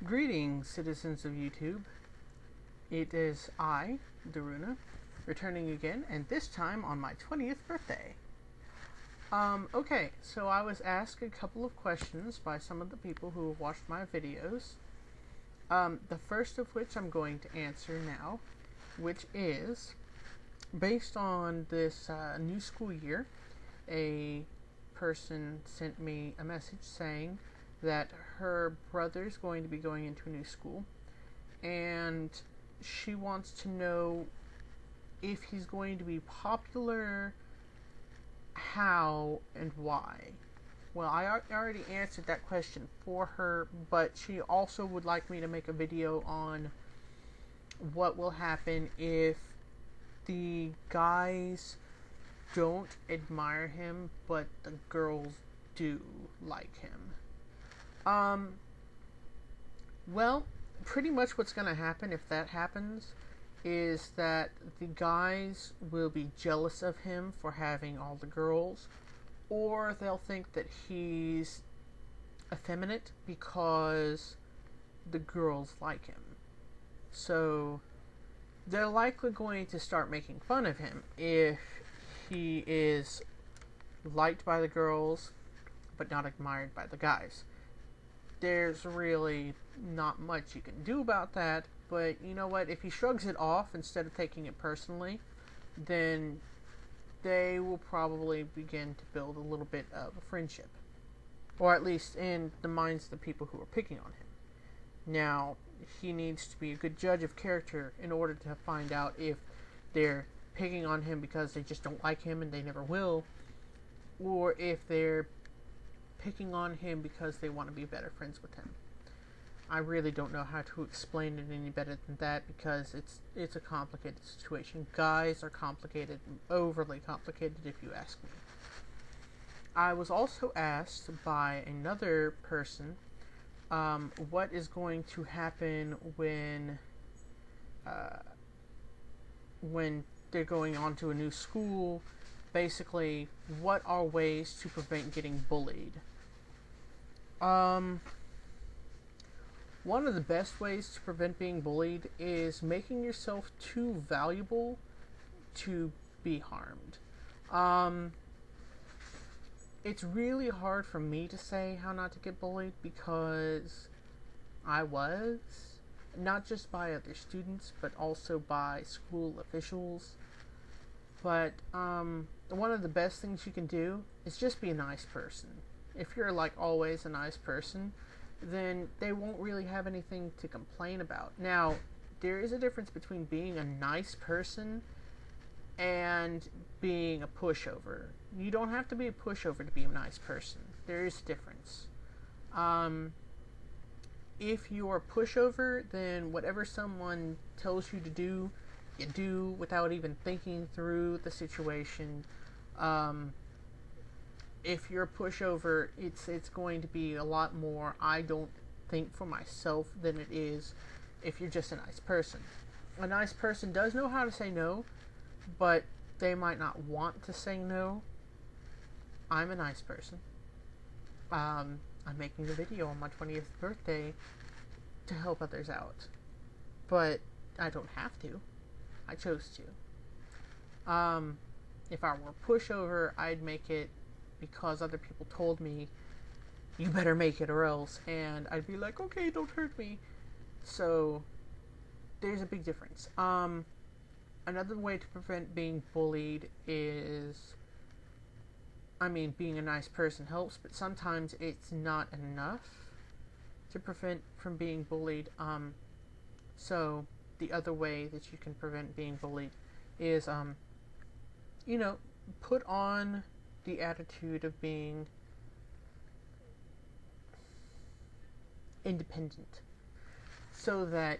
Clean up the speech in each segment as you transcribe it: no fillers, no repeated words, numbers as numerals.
Greetings, citizens of YouTube. It is I, Daruna, returning again, and this time on my 20th birthday. Okay, so I was asked a couple of questions by some of the people who have watched my videos. The first of which I'm going to answer now, which is, based on this new school year, a person sent me a message saying that her brother's going to be going into a new school, and she wants to know if he's going to be popular, how, and why. Well, I already answered that question for her, but she also would like me to make a video on what will happen if the guys don't admire him, but the girls do like him. Well, pretty much what's going to happen if that happens is that the guys will be jealous of him for having all the girls, or they'll think that he's effeminate because the girls like him. So they're likely going to start making fun of him if he is liked by the girls but not admired by the guys. There's really not much you can do about that, but you know what? If he shrugs it off instead of taking it personally, then they will probably begin to build a little bit of a friendship. Or at least in the minds of the people who are picking on him. Now, he needs to be a good judge of character in order to find out if they're picking on him because they just don't like him and they never will, or if they're picking on him because they want to be better friends with him. I really don't know how to explain it any better than that because it's a complicated situation. Guys are complicated, overly complicated if you ask me. I was also asked by another person what is going to happen when they're going on to a new school. Basically, what are ways to prevent getting bullied? One of the best ways to prevent being bullied is making yourself too valuable to be harmed. It's really hard for me to say how not to get bullied because I was, not just by other students, but also by school officials. But one of the best things you can do is just be a nice person. If you're like always a nice person, then they won't really have anything to complain about. Now, there is a difference between being a nice person and being a pushover. You don't have to be a pushover to be a nice person. There is a difference. If you're a pushover, then whatever someone tells you to do, you do without even thinking through the situation. If you're a pushover, it's going to be a lot more, I don't think, for myself than it is if you're just a nice person. A nice person does know how to say no, but they might not want to say no. I'm a nice person. I'm making a video on my 20th birthday to help others out, but I don't have to. I chose to. If I were a pushover, I'd make it because other people told me, you better make it or else, and I'd be like, okay, don't hurt me. So there's a big difference. Another way to prevent being bullied is, being a nice person helps, but sometimes it's not enough to prevent from being bullied. So the other way that you can prevent being bullied is, put on the attitude of being independent, so that,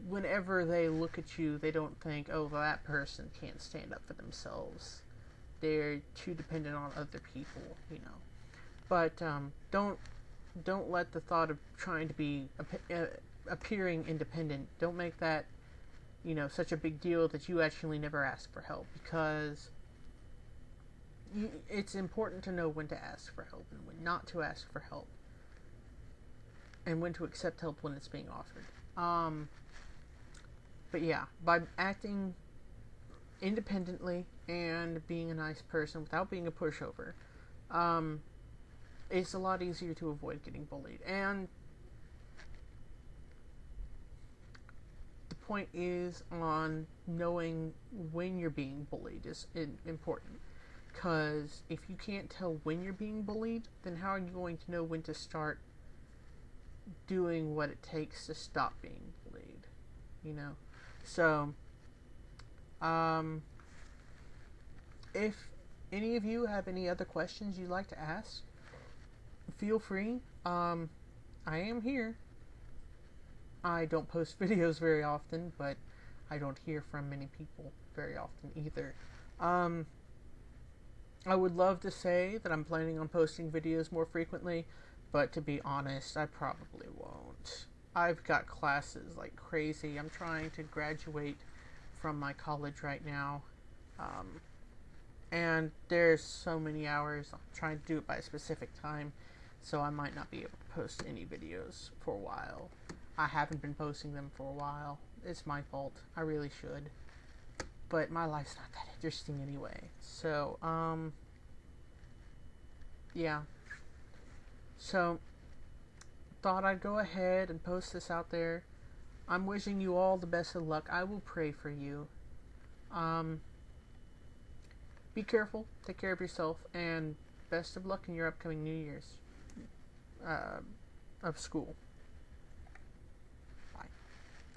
whenever they look at you, they don't think, oh, well, that person can't stand up for themselves. They're too dependent on other people, But don't let the thought of trying to be appearing independent, don't make that such a big deal that you actually never ask for help, because it's important to know when to ask for help and when not to ask for help, and when to accept help when it's being offered. But yeah, by acting independently and being a nice person without being a pushover, it's a lot easier to avoid getting bullied. And the point is on knowing when you're being bullied is important. Because if you can't tell when you're being bullied, then how are you going to know when to start doing what it takes to stop being bullied? So, if any of you have any other questions you'd like to ask, feel free. I am here. I don't post videos very often, but I don't hear from many people very often either. I would love to say that I'm planning on posting videos more frequently, but to be honest, I probably won't. I've got classes like crazy. I'm trying to graduate from my college right now, and there's so many hours. I'm trying to do it by a specific time, so I might not be able to post any videos for a while. I haven't been posting them for a while. It's my fault. I really should. But my life's not that interesting anyway. So, yeah. So, thought I'd go ahead and post this out there. I'm wishing you all the best of luck. I will pray for you. Be careful. Take care of yourself. And best of luck in your upcoming New Year's of school.